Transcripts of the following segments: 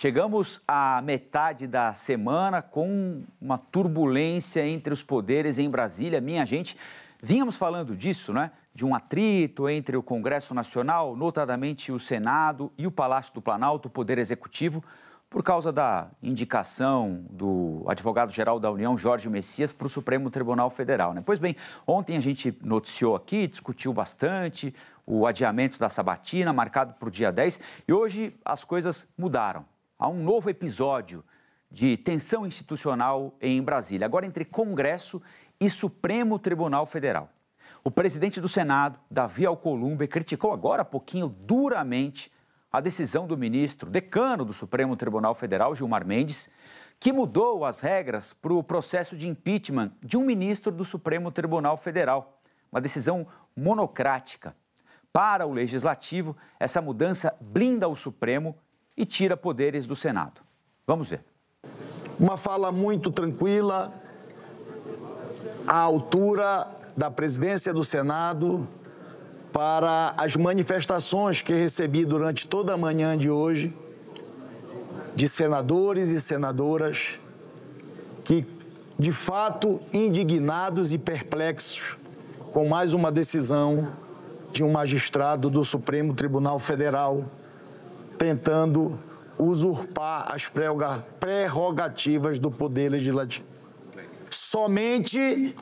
Chegamos à metade da semana com uma turbulência entre os poderes em Brasília. Minha gente, vínhamos falando disso, né? De um atrito entre o Congresso Nacional, notadamente o Senado e o Palácio do Planalto, o Poder Executivo, por causa da indicação do advogado-geral da União, Jorge Messias, para o Supremo Tribunal Federal, né? Pois bem, ontem a gente noticiou aqui, discutiu bastante o adiamento da sabatina, marcado para o dia 10, e hoje as coisas mudaram. Há um novo episódio de tensão institucional em Brasília, agora entre Congresso e Supremo Tribunal Federal. O presidente do Senado, Davi Alcolumbre, criticou agora há pouquinho duramente a decisão do ministro, decano do Supremo Tribunal Federal, Gilmar Mendes, que mudou as regras para o processo de impeachment de um ministro do Supremo Tribunal Federal. Uma decisão monocrática. Para o Legislativo, essa mudança blinda o Supremo e tira poderes do Senado. Vamos ver. Uma fala muito tranquila, à altura da presidência do Senado, para as manifestações que recebi durante toda a manhã de hoje, de senadores e senadoras que, de fato, indignados e perplexos com mais uma decisão de um magistrado do Supremo Tribunal Federal, tentando usurpar as prerrogativas do Poder Legislativo. Somente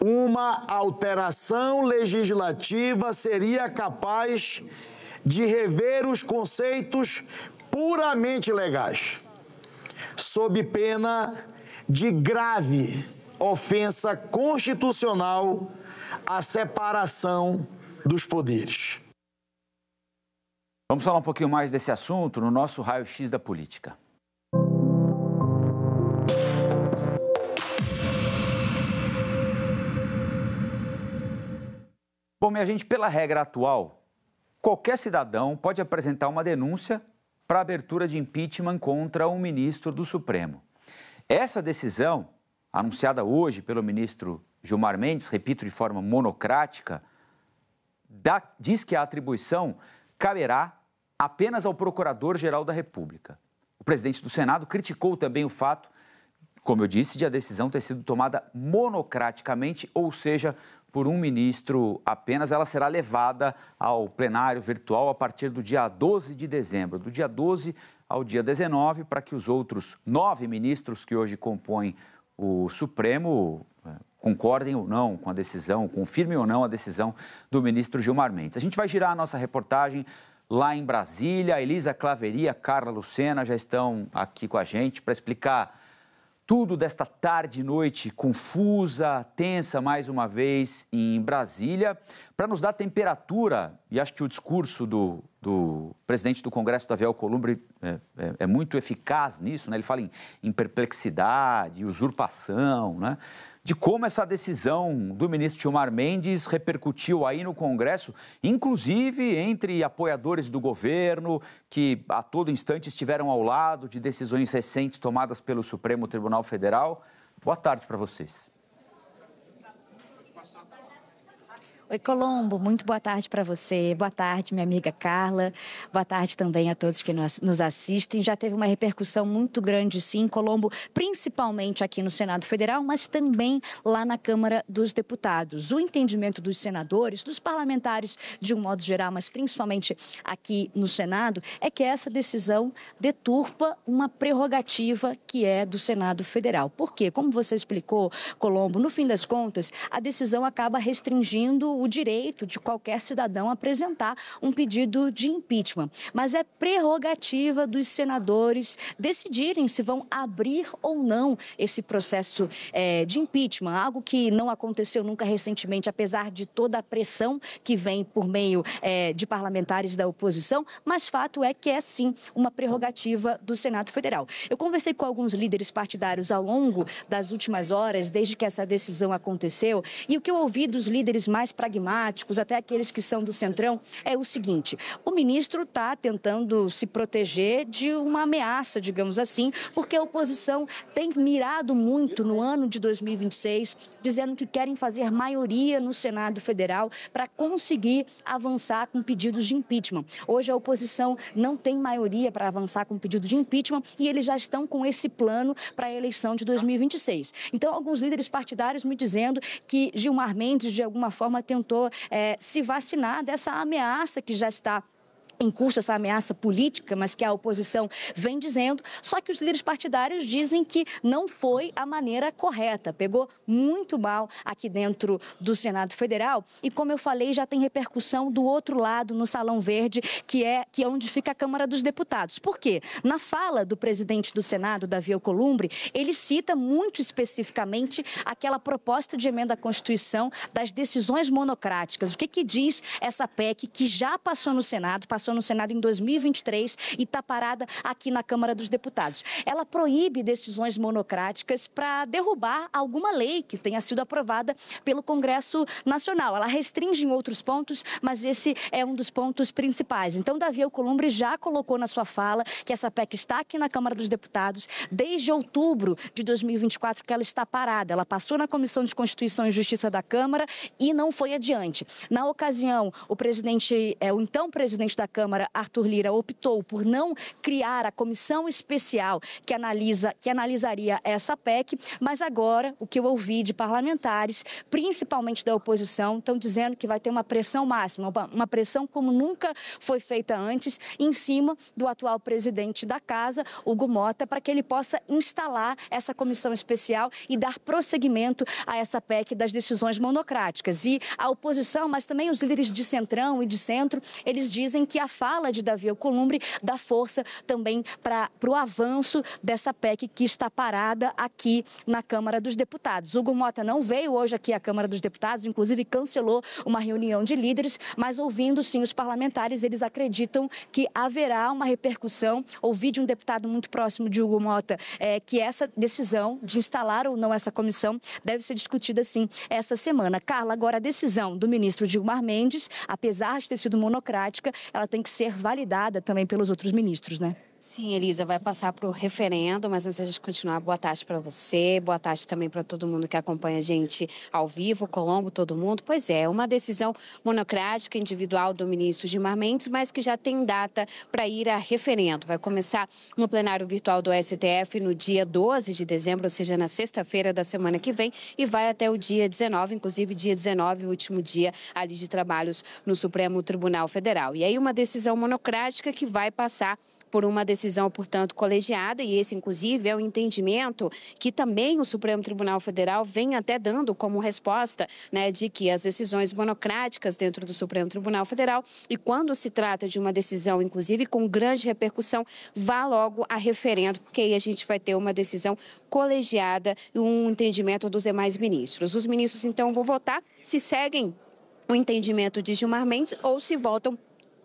uma alteração legislativa seria capaz de rever os conceitos puramente legais, sob pena de grave ofensa constitucional à separação dos poderes. Vamos falar um pouquinho mais desse assunto no nosso raio-x da política. Bom, minha gente, pela regra atual, qualquer cidadão pode apresentar uma denúncia para abertura de impeachment contra um ministro do Supremo. Essa decisão, anunciada hoje pelo ministro Gilmar Mendes, repito, de forma monocrática, diz que a atribuição caberá apenas ao Procurador-Geral da República. O presidente do Senado criticou também o fato, como eu disse, de a decisão ter sido tomada monocraticamente, ou seja, por um ministro apenas. Ela será levada ao plenário virtual a partir do dia 12 de dezembro, do dia 12 ao dia 19, para que os outros 9 ministros que hoje compõem o Supremo concordem ou não com a decisão, confirmem ou não a decisão do ministro Gilmar Mendes. A gente vai girar a nossa reportagem lá em Brasília. A Elisa Claveri e a Carla Lucena já estão aqui com a gente para explicar tudo desta tarde e noite confusa, tensa mais uma vez em Brasília, para nos dar temperatura, e acho que o discurso do presidente do Congresso, Davi Alcolumbre, é muito eficaz nisso, né? Ele fala em perplexidade, usurpação, né? De como essa decisão do ministro Gilmar Mendes repercutiu aí no Congresso, inclusive entre apoiadores do governo, que a todo instante estiveram ao lado de decisões recentes tomadas pelo Supremo Tribunal Federal. Boa tarde para vocês. Oi, Colombo, muito boa tarde para você. Boa tarde, minha amiga Carla. Boa tarde também a todos que nos assistem. Já teve uma repercussão muito grande, sim, Colombo, principalmente aqui no Senado Federal, mas também lá na Câmara dos Deputados. O entendimento dos senadores, dos parlamentares de um modo geral, mas principalmente aqui no Senado, é que essa decisão deturpa uma prerrogativa que é do Senado Federal. Por quê? Como você explicou, Colombo, no fim das contas, a decisão acaba restringindo o direito de qualquer cidadão apresentar um pedido de impeachment. Mas é prerrogativa dos senadores decidirem se vão abrir ou não esse processo de impeachment, algo que não aconteceu nunca recentemente, apesar de toda a pressão que vem por meio de parlamentares da oposição, mas fato é que é sim uma prerrogativa do Senado Federal. Eu conversei com alguns líderes partidários ao longo das últimas horas, desde que essa decisão aconteceu, e o que eu ouvi dos líderes mais pragmáticos, até aqueles que são do Centrão, é o seguinte: o ministro está tentando se proteger de uma ameaça, digamos assim, porque a oposição tem mirado muito no ano de 2026, dizendo que querem fazer maioria no Senado Federal para conseguir avançar com pedidos de impeachment. Hoje a oposição não tem maioria para avançar com pedido de impeachment e eles já estão com esse plano para a eleição de 2026. Então, alguns líderes partidários me dizendo que Gilmar Mendes, de alguma forma, tentou se vacinar dessa ameaça que já está em curso, essa ameaça política, mas que a oposição vem dizendo, só que os líderes partidários dizem que não foi a maneira correta, pegou muito mal aqui dentro do Senado Federal e, como eu falei, já tem repercussão do outro lado, no Salão Verde, que é onde fica a Câmara dos Deputados. Por quê? Na fala do presidente do Senado, Davi Alcolumbre, ele cita muito especificamente aquela proposta de emenda à Constituição das decisões monocráticas. O que diz essa PEC que já passou no Senado, no Senado em 2023 e está parada aqui na Câmara dos Deputados. Ela proíbe decisões monocráticas para derrubar alguma lei que tenha sido aprovada pelo Congresso Nacional. Ela restringe em outros pontos, mas esse é um dos pontos principais. Então, Davi Alcolumbre já colocou na sua fala que essa PEC está aqui na Câmara dos Deputados desde outubro de 2024 que ela está parada. Ela passou na Comissão de Constituição e Justiça da Câmara e não foi adiante. Na ocasião, o então presidente da Câmara, Arthur Lira, optou por não criar a comissão especial que analisaria essa PEC, mas agora o que eu ouvi de parlamentares, principalmente da oposição, estão dizendo que vai ter uma pressão máxima, uma pressão como nunca foi feita antes, em cima do atual presidente da Casa, Hugo Mota, para que ele possa instalar essa comissão especial e dar prosseguimento a essa PEC das decisões monocráticas. E a oposição, mas também os líderes de Centrão e de Centro, eles dizem que a fala de Davi Alcolumbre dá força também para o avanço dessa PEC que está parada aqui na Câmara dos Deputados. Hugo Mota não veio hoje aqui à Câmara dos Deputados, inclusive cancelou uma reunião de líderes, mas ouvindo sim os parlamentares, eles acreditam que haverá uma repercussão. Ouvi de um deputado muito próximo de Hugo Mota que essa decisão de instalar ou não essa comissão deve ser discutida sim essa semana. Carla, agora a decisão do ministro Gilmar Mendes, apesar de ter sido monocrática, ela tem que ser validada também pelos outros ministros, né? Sim, Elisa, vai passar para o referendo, mas antes de a gente continuar, boa tarde para você, boa tarde também para todo mundo que acompanha a gente ao vivo, Colombo, todo mundo. Pois é, uma decisão monocrática individual do ministro Gilmar Mendes, mas que já tem data para ir a referendo. Vai começar no plenário virtual do STF no dia 12 de dezembro, ou seja, na sexta-feira da semana que vem, e vai até o dia 19, inclusive dia 19, o último dia ali de trabalhos no Supremo Tribunal Federal. E aí uma decisão monocrática que vai passar por uma decisão, portanto, colegiada, e esse, inclusive, é o entendimento que também o Supremo Tribunal Federal vem até dando como resposta, né, de que as decisões monocráticas dentro do Supremo Tribunal Federal, e quando se trata de uma decisão, inclusive, com grande repercussão, vá logo a referendo, porque aí a gente vai ter uma decisão colegiada e um entendimento dos demais ministros. Os ministros, então, vão votar se seguem o entendimento de Gilmar Mendes ou se votam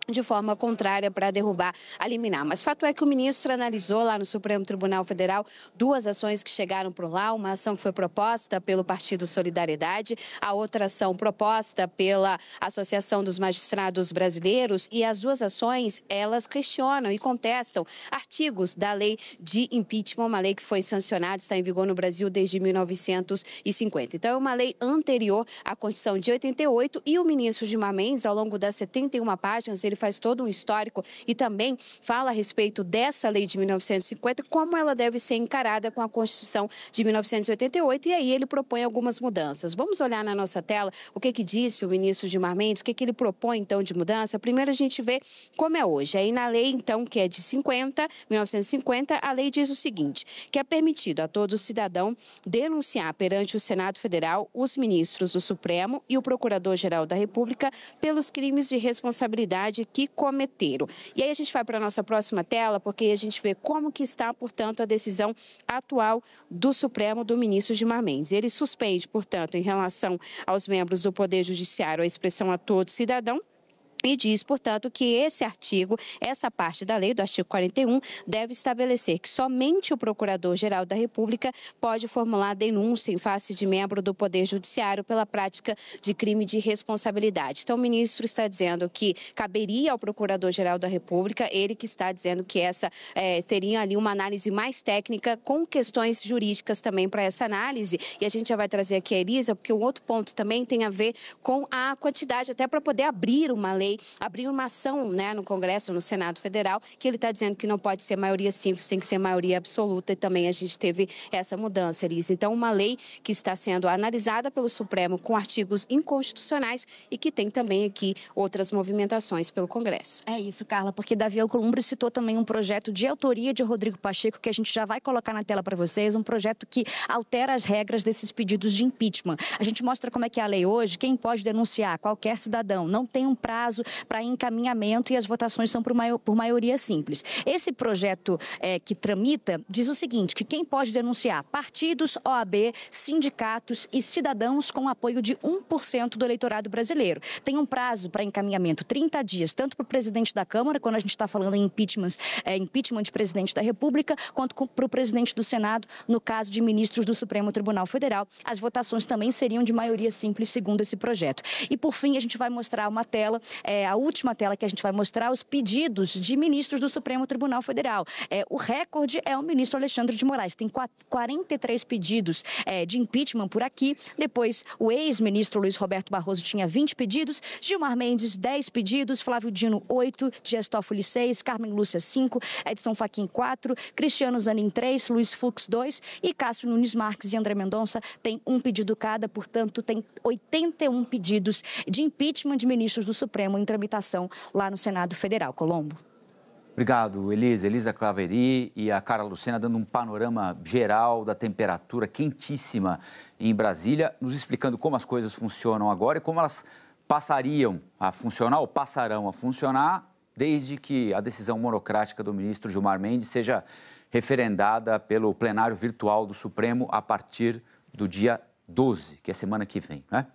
de forma contrária para derrubar a liminar. Mas fato é que o ministro analisou lá no Supremo Tribunal Federal duas ações que chegaram por lá, uma ação que foi proposta pelo Partido Solidariedade, a outra ação proposta pela Associação dos Magistrados Brasileiros, e as duas ações, elas questionam e contestam artigos da lei de impeachment, uma lei que foi sancionada, está em vigor no Brasil desde 1950. Então, é uma lei anterior à Constituição de 88 e o ministro Gilmar Mendes, ao longo das 71 páginas, ele faz todo um histórico e também fala a respeito dessa lei de 1950, como ela deve ser encarada com a Constituição de 1988, e aí ele propõe algumas mudanças. Vamos olhar na nossa tela o que disse o ministro Gilmar Mendes, o que ele propõe, então, de mudança. Primeiro, a gente vê como é hoje. Aí, na lei, então, que é de 1950, a lei diz o seguinte, que é permitido a todo cidadão denunciar perante o Senado Federal os ministros do Supremo e o Procurador-Geral da República pelos crimes de responsabilidade que cometeram. E aí a gente vai para a nossa próxima tela, porque a gente vê como que está, portanto, a decisão atual do Supremo do ministro Gilmar Mendes. Ele suspende, portanto, em relação aos membros do Poder Judiciário, a expressão a todo cidadão, E diz, portanto, que esse artigo, essa parte da lei, do artigo 41, deve estabelecer que somente o Procurador-Geral da República pode formular denúncia em face de membro do Poder Judiciário pela prática de crime de responsabilidade. Então, o ministro está dizendo que caberia ao Procurador-Geral da República, ele que está dizendo que essa teria ali uma análise mais técnica com questões jurídicas também para essa análise. E a gente já vai trazer aqui a Elisa, porque o outro ponto também tem a ver com a quantidade, até para poder abrir uma lei, abrir uma ação, né, no Congresso, no Senado Federal, que ele está dizendo que não pode ser maioria simples, tem que ser maioria absoluta, e também a gente teve essa mudança, Elisa. Então, uma lei que está sendo analisada pelo Supremo com artigos inconstitucionais e que tem também aqui outras movimentações pelo Congresso. É isso, Carla, porque Davi Alcolumbre citou também um projeto de autoria de Rodrigo Pacheco, que a gente já vai colocar na tela para vocês, um projeto que altera as regras desses pedidos de impeachment. A gente mostra como é que é a lei hoje, quem pode denunciar, qualquer cidadão, não tem um prazo para encaminhamento e as votações são por maioria simples. Esse projeto que tramita diz o seguinte, que quem pode denunciar? Partidos, OAB, sindicatos e cidadãos com apoio de 1% do eleitorado brasileiro. Tem um prazo para encaminhamento, 30 dias, tanto para o presidente da Câmara, quando a gente está falando em impeachment de presidente da República, quanto para o presidente do Senado, no caso de ministros do Supremo Tribunal Federal. As votações também seriam de maioria simples, segundo esse projeto. E, por fim, a gente vai mostrar uma tela, a última tela que a gente vai mostrar, os pedidos de ministros do Supremo Tribunal Federal. O recorde é o ministro Alexandre de Moraes. Tem 43 pedidos de impeachment por aqui. Depois, o ex-ministro Luiz Roberto Barroso tinha 20 pedidos, Gilmar Mendes, 10 pedidos, Flávio Dino, 8, Dias Toffoli, 6, Carmen Lúcia, 5, Edson Fachin, 4, Cristiano Zanin, 3, Luiz Fux, 2 e Cássio Nunes Marques e André Mendonça tem um pedido cada, portanto, tem 81 pedidos de impeachment de ministros do Supremo em tramitação lá no Senado Federal. Colombo. Obrigado, Elisa. Elisa Claveri e a Carla Lucena dando um panorama geral da temperatura quentíssima em Brasília, nos explicando como as coisas funcionam agora e como elas passariam a funcionar ou passarão a funcionar desde que a decisão monocrática do ministro Gilmar Mendes seja referendada pelo plenário virtual do Supremo a partir do dia 12, que é semana que vem, né?